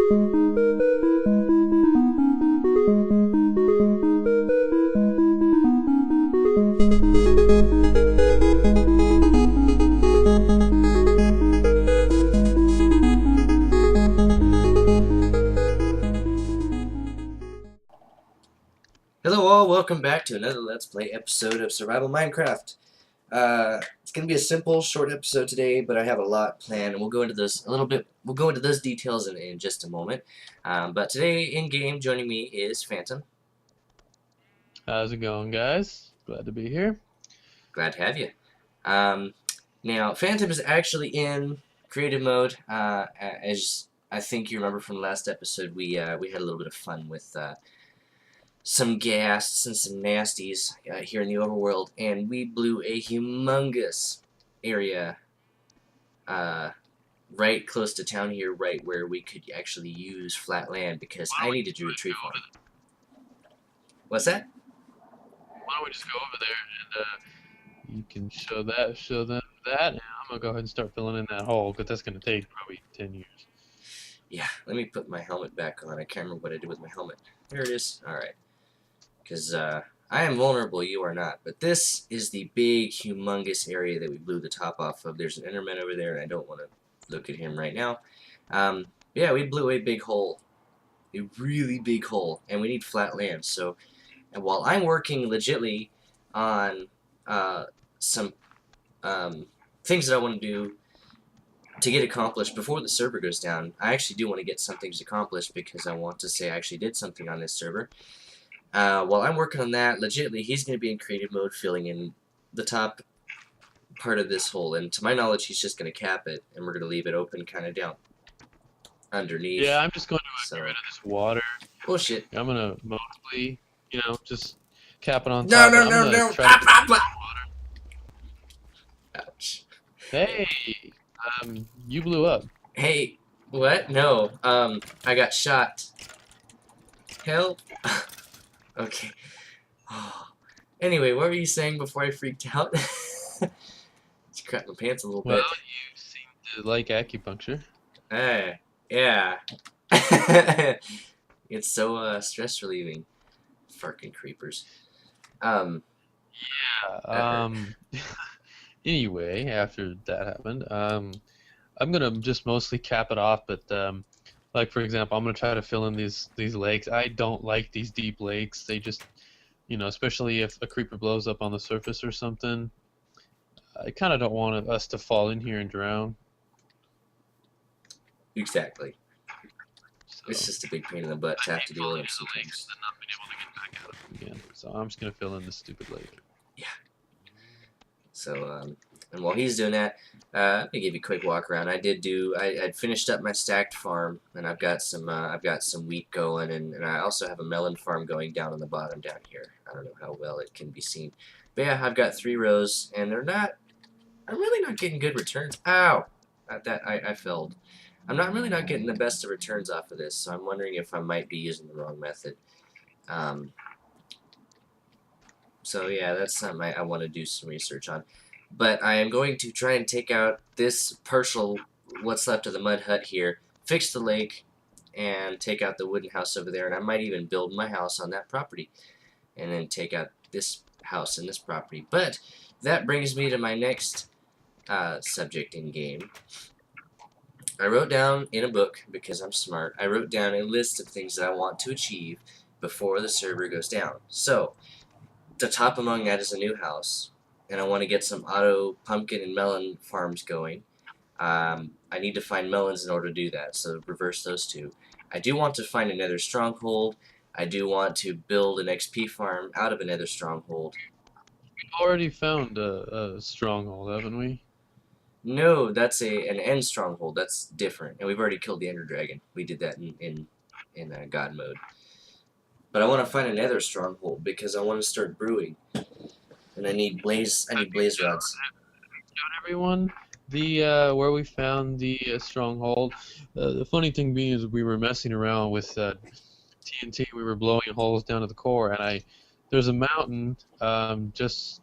Hello all, welcome back to another Let's Play episode of Survival Minecraft. It's going to be a simple, short episode today, but I have a lot planned, and we'll go into this a little bit. We'll go into those details in just a moment. But today, in-game, joining me is Phantom. How's it going, guys? Glad to be here. Glad to have you. Now, Phantom is actually in creative mode. As I think you remember from the last episode, we had a little bit of fun with some ghasts and some nasties here in the overworld, and we blew a humongous area right close to town here, right where we could actually use flat land, because I needed to do a tree farm. What's that? Why don't we just go over there and you can show them that, and I'm gonna go ahead and start filling in that hole, because that's gonna take probably 10 years. Yeah, let me put my helmet back on. I can't remember what I did with my helmet. There it is. Alright. Because I am vulnerable, you are not. But this is the big, humongous area that we blew the top off of. There's an Enderman over there, and I don't want to look at him right now. Yeah, we blew a big hole. A really big hole. And we need flat land. So, and while I'm working legitly on some things that I want to do to get accomplished before the server goes down, I actually do want to get some things accomplished, because I want to say I actually did something on this server. While I'm working on that, legitimately, he's going to be in creative mode, filling in the top part of this hole. And to my knowledge, he's just going to cap it, and we're going to leave it open kind of down underneath. Yeah, I'm just going to get rid of this water. Bullshit. I'm gonna mostly, just cap it on No, top. no. Ouch. Hey, you blew up. Hey, what? No, I got shot. Help. Okay. Oh. Anyway, what were you saying before I freaked out? Just crapped my pants a little bit. Well, you seem to like acupuncture. Hey, yeah. It's so stress relieving. Fucking creepers. Yeah. Anyway, after that happened, I'm gonna just mostly cap it off, but like, for example, I'm gonna try to fill in these lakes. I don't like these deep lakes. They just, especially if a creeper blows up on the surface or something. I kind of don't want us to fall in here and drown. Exactly. So, It's just a big pain in the butt to have to deal with them sometimes. and not being able to get back out of them again. So I'm just gonna fill in this stupid lake. Yeah. So, and while he's doing that, let me give you a quick walk around. I'd finished up my stacked farm, and I've got some wheat going, and I also have a melon farm going down on the bottom down here. I don't know how well it can be seen, but yeah, I've got 3 rows, and I'm really not getting good returns. Ow! I failed. I'm really not getting the best of returns off of this, so I'm wondering if I might be using the wrong method. So yeah, that's something I want to do some research on. But I am going to try and take out this partial, what's left of the mud hut here, fix the lake, and take out the wooden house over there, and I might even build my house on that property, and then take out this house and this property. But that brings me to my next subject in game. I wrote down in a book, because I'm smart, I wrote down a list of things that I want to achieve before the server goes down. So, the top among that is a new house, and I want to get some auto pumpkin and melon farms going. I need to find melons in order to do that, so reverse those two. I do want to find a nether stronghold. I do want to build an XP farm out of a nether stronghold. We've already found a stronghold, haven't we? No, that's an end stronghold. That's different, and we've already killed the ender dragon. We did that in God mode. But I want to find a nether stronghold, because I want to start brewing, and I need blaze rods. Everyone, the where we found the stronghold. The funny thing being is we were messing around with TNT. We were blowing holes down to the core, and there's a mountain just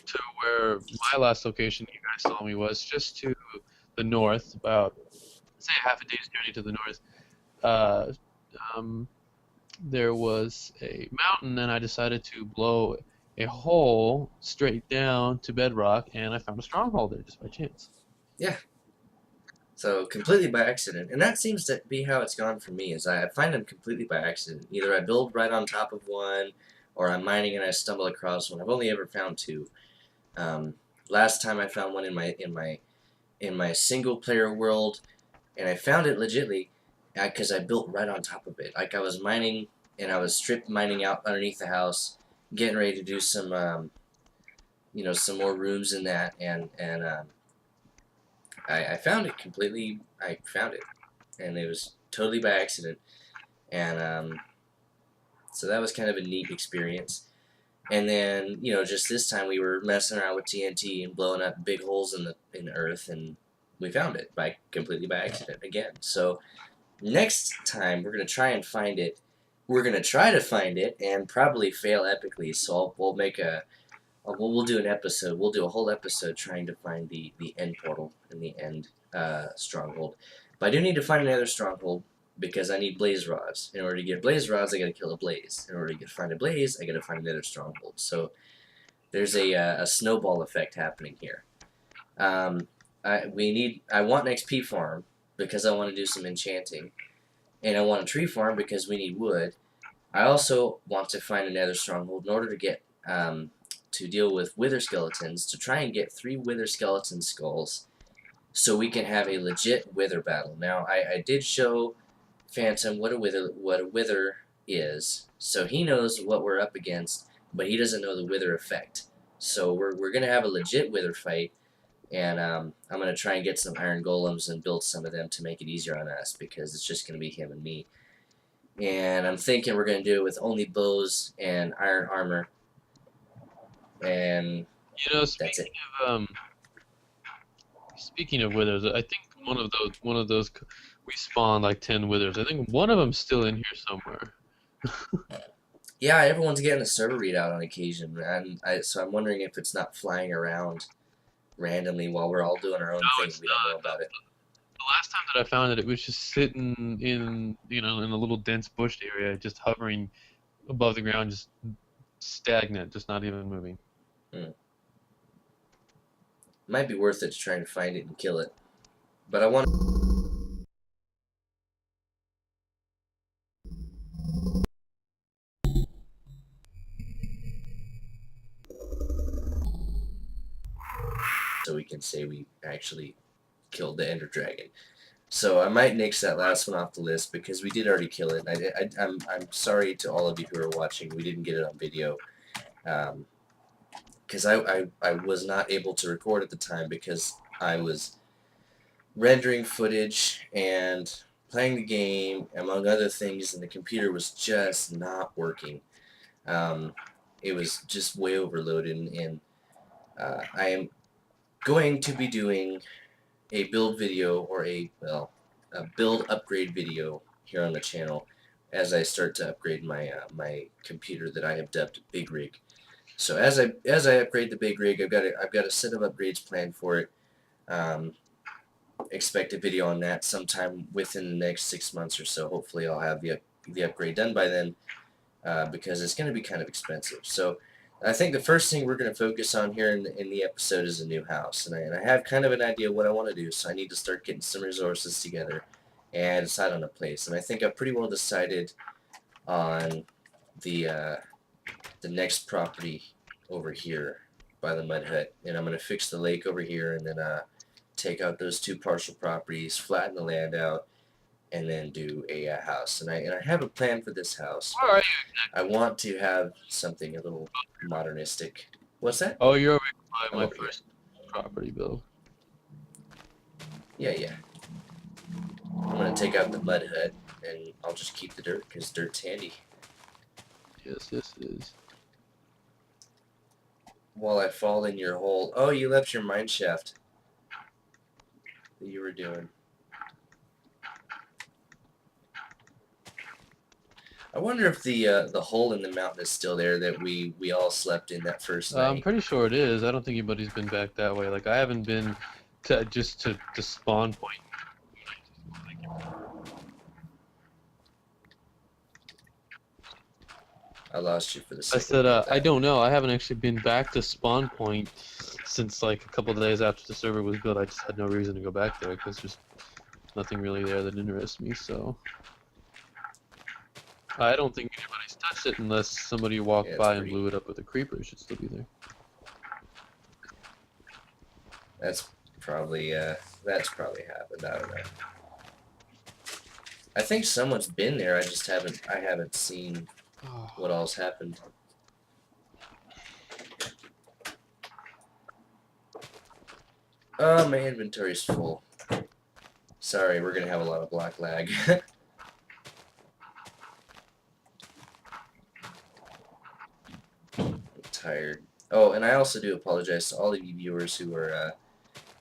to where my last location you guys saw me was, just to the north, about say half a day's journey to the north. uh, um, there was a mountain, and I decided to blow a hole straight down to bedrock, and I found a stronghold there just by chance. Yeah. So completely by accident, and that seems to be how it's gone for me. Is I find them completely by accident. Either I build right on top of one, or I'm mining and I stumble across one. I've only ever found two. Um, Last time I found one in my single player world, and I found it legitly because I built right on top of it. Like I was mining and I was strip mining out underneath the house, getting ready to do some some more rooms in that, and I found it completely. I found it, and it was totally by accident, and so that was kind of a neat experience. And then just this time we were messing around with TNT and blowing up big holes in the earth, and we found it by completely by accident again. So next time we're gonna try and find it. We're gonna try to find it and probably fail epically. So we'll make we'll do an episode. We'll do a whole episode trying to find the end portal and the end stronghold. But I do need to find another stronghold because I need blaze rods. In order to get blaze rods, I gotta kill a blaze. In order to find a blaze, I gotta find another stronghold. So there's a snowball effect happening here. I want an XP farm because I want to do some enchanting, and I want a tree farm because we need wood. I also want to find another stronghold in order to get to deal with wither skeletons, to try and get 3 wither skeleton skulls so we can have a legit wither battle. Now I did show Phantom what a wither is, so he knows what we're up against, but he doesn't know the wither effect. So we're gonna have a legit wither fight, and I'm gonna try and get some iron golems and build some of them to make it easier on us because it's just gonna be him and me. And I'm thinking we're gonna do it with only bows and iron armor, and You know, that's it. speaking of withers, I think one of those we spawned like 10 withers. I think one of them's still in here somewhere. Yeah, everyone's getting a server readout on occasion, and so I'm wondering if it's not flying around randomly while we're all doing our own No, thing. it's We don't know not. about it. The last time that I found it, it was just sitting in a little dense bush area, just hovering above the ground, just stagnant, just not even moving. Hmm. Might be worth it to try and find it and kill it, but I want so we can say we actually killed the Ender Dragon. So I might nix that last one off the list because we did already kill it. I'm sorry to all of you who are watching. We didn't get it on video because I was not able to record at the time because I was rendering footage and playing the game, among other things, and the computer was just not working. Um, it was just way overloaded, and I am going to be doing a build video or a build upgrade video here on the channel as I start to upgrade my computer that I have dubbed Big Rig. So as I upgrade the Big Rig, I've got a set of upgrades planned for it. Um, Expect a video on that sometime within the next 6 months or so. Hopefully, I'll have the upgrade done by then because it's going to be kind of expensive. So I think the first thing we're going to focus on here in the episode is a new house, and I have kind of an idea what I want to do. So I need to start getting some resources together and decide on a place. And I think I've pretty well decided on the uh, the next property over here by the mud hut, and I'm gonna fix the lake over here, and then take out those 2 partial properties, flatten the land out, and then do a house. And I have a plan for this house. Where are you? I want to have something a little modernistic. What's that? Oh, you're over by I'm my over here. first property build. Yeah, yeah. I'm gonna take out the mud hut, and I'll just keep the dirt because dirt's handy. Yes, this is. While I fall in your hole. Oh, you left your mine shaft that you were doing. I wonder if the hole in the mountain is still there that we all slept in that first I'm night. pretty sure it is. I don't think anybody's been back that way. Like I haven't been to just to the spawn point. I lost you for the I second said, about I that. don't know. I haven't actually been back to spawn point since like a couple of days after the server was built. I just had no reason to go back there because there's nothing really there that interests me. So I don't think anybody's touched it unless somebody Yeah, walked it's by and pretty. blew it up with a creeper. It should still be there. That's that's probably happened. I don't know. I think someone's been there. I haven't seen what all's happened. Oh, my inventory's full. Sorry, we're gonna have a lot of black lag. I'm tired. Oh, and I also do apologize to all of you viewers who are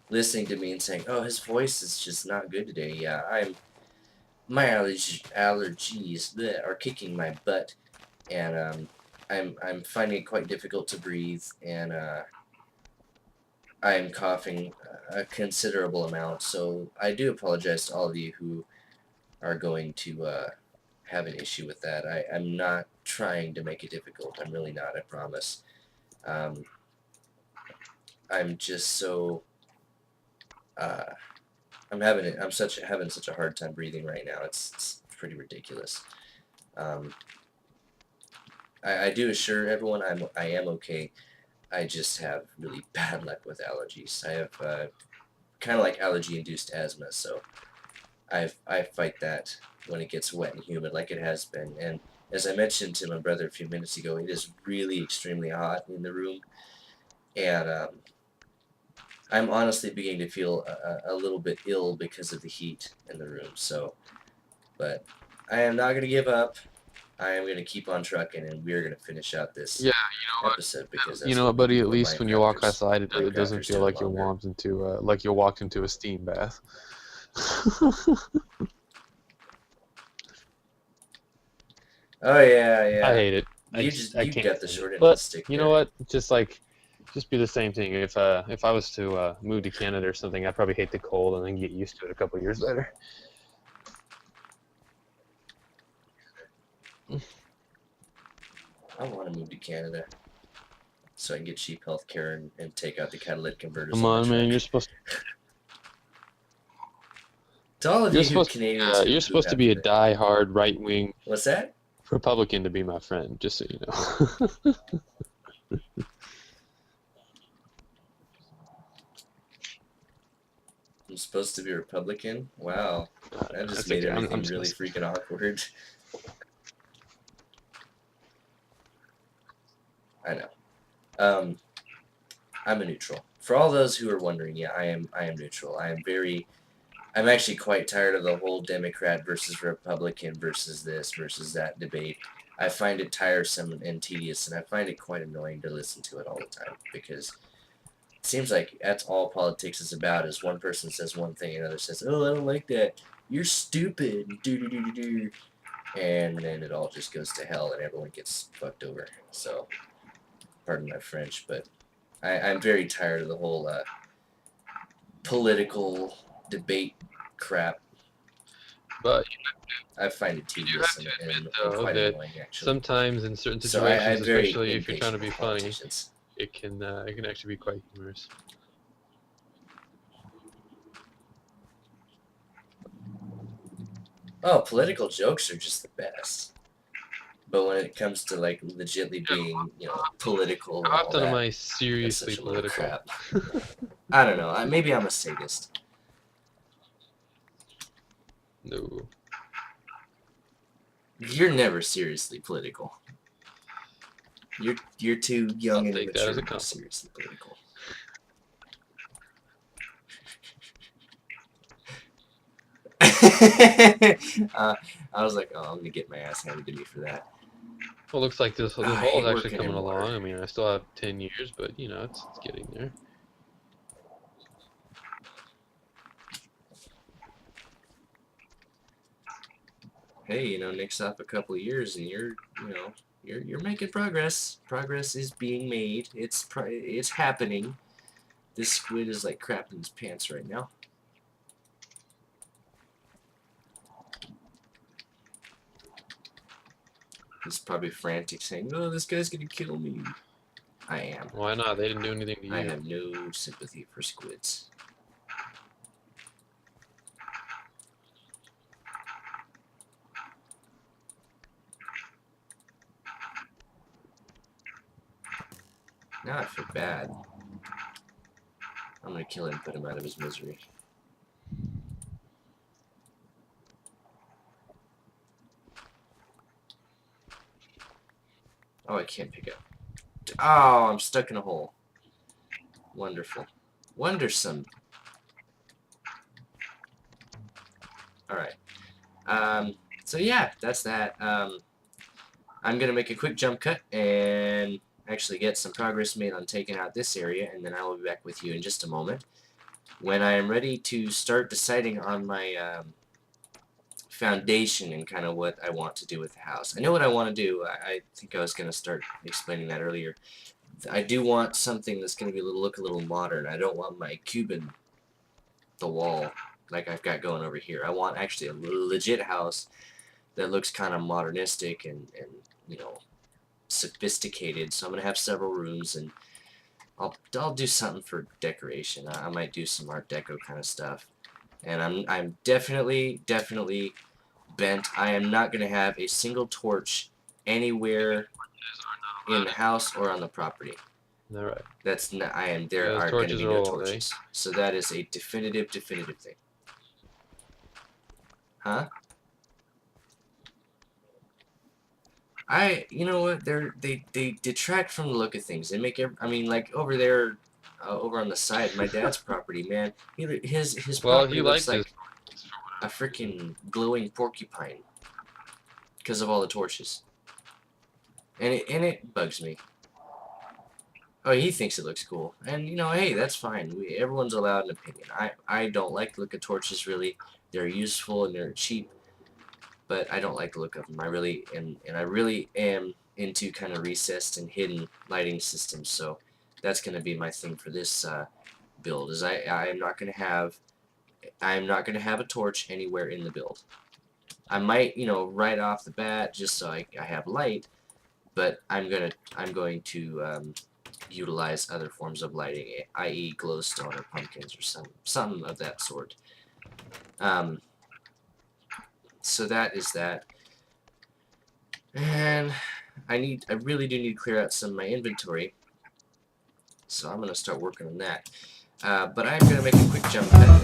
listening to me and saying, "Oh, his voice is just not good today." Yeah, my allergies bleh, are kicking my butt, and I'm finding it quite difficult to breathe, and I'm coughing a considerable amount. So I do apologize to all of you who are going to have an issue with that. I'm not trying to make it difficult. I'm really not. I promise. Um, I'm just so uh, having such a hard time breathing right now. It's pretty ridiculous. Um, I do assure everyone I am okay. I just have really bad luck with allergies. I have kind of like allergy-induced asthma, so I fight that when it gets wet and humid, like it has been. And as I mentioned to my brother a few minutes ago, it is really extremely hot in the room, and I'm honestly beginning to feel a little bit ill because of the heat in the room. So, but I am not gonna give up. I am gonna keep on trucking, and we're gonna finish out this Yeah, episode because you that's know what what, we buddy? do. At We're least when you walk Minecrafters. outside, it doesn't Minecrafters feel to the like you bone there. walked into like you walked into a steam bath. Oh yeah, I yeah. hate it. I You can't got the stand it. short end of the But stick you know there. what? Just be the same thing. If I was to move to Canada or something, I'd probably hate the cold and then get used to it a couple years later. I want to move to Canada so I can get cheap health care and take out the catalytic converters Come on my on, man. truck. To all of you Canadians You're who supposed to have be a the die-hard right-wing what's that? Republican to be my friend. Just so you know. I'm supposed to be Republican? Wow. That just That's made okay. I'm everything just really messing. freaking awkward. I know. Um, I'm a neutral. For all those who are wondering, yeah, I am neutral. I'm actually quite tired of the whole Democrat versus Republican versus this versus that debate. I find it tiresome and tedious, and I find it quite annoying to listen to it all the time because it seems like that's all politics is about. Is one person says one thing, and another says, "Oh, I don't like that. You're stupid." Do do do do do, and then it all just goes to hell, and everyone gets fucked over. So, pardon my French, but I'm very tired of the whole political debate crap. But I find it you do tedious have to admit, and though, quite that annoying, actually. sometimes in certain So situations, I'm very especially if you're trying to impatient be with funny, politicians. it can actually be quite humorous. Oh, political jokes are just the best. But when it comes to, like, legitly Yeah, being, political and how all often am that, I that's seriously such a load of political? crap. I don't know. Maybe I'm a sadist. No. You're never seriously political. You're too I'll young and take that immature as a to be compliment. seriously political. I was like, oh, I'm gonna get my ass handed to me for that. Well, looks like this Oh, I wall is hate actually working coming in water. along. I mean, I still have 10 years, but you know, it's getting there. Hey, Nick's off a couple of years, and you're making progress. Progress is being made. It's happening. This squid is like crapping his pants right now. He's probably frantic, saying, "No, this guy's gonna kill me." I am. Why not? They didn't do anything to I you. have no sympathy for squids. Now I feel bad. I'm gonna kill him, put him out of his misery. Oh, I can't pick up. Oh, I'm stuck in a hole. Wonderful. Wondersome. Alright. So yeah, that's that. I'm gonna make a quick jump cut and actually get some progress made on taking out this area, and then I will be back with you in just a moment when I am ready to start deciding on my foundation and kind of what I want to do with the house. I know what I want to do. I think I was going to start explaining that earlier. I do want something that's going to look a little modern. I don't want my Cuban the wall like I've got going over here. I want actually a legit house that looks kind of modernistic and you know, sophisticated. So I'm going to have several rooms, and I'll do something for decoration. I might do some Art Deco kind of stuff. And I'm definitely bent. I am not going to have a single torch anywhere in the house or on the property. All right. That's not. I am. There Those are going to torches be are no old, torches. So that is a definitive thing. Huh? You know what? They detract from the look of things. They make I mean, like over there, over on the side, my dad's property, man. His Well, property he looks likes his. like a freaking glowing porcupine because of all the torches, and it bugs me. Oh, he thinks it looks cool, and you know, hey, that's fine. Everyone's allowed an opinion. I don't like the look of torches really. They're useful and they're cheap, but I don't like the look of them. I really am into kind of recessed and hidden lighting systems. So that's going to be my thing for this build. Is I am not going to have a torch anywhere in the build. I might, you know, right off the bat just so I have light, but I'm going to utilize other forms of lighting, i.e. glowstone or pumpkins or something of that sort. So that is that. And I really do need to clear out some of my inventory. So I'm going to start working on that. But I'm going to make a quick jump cut.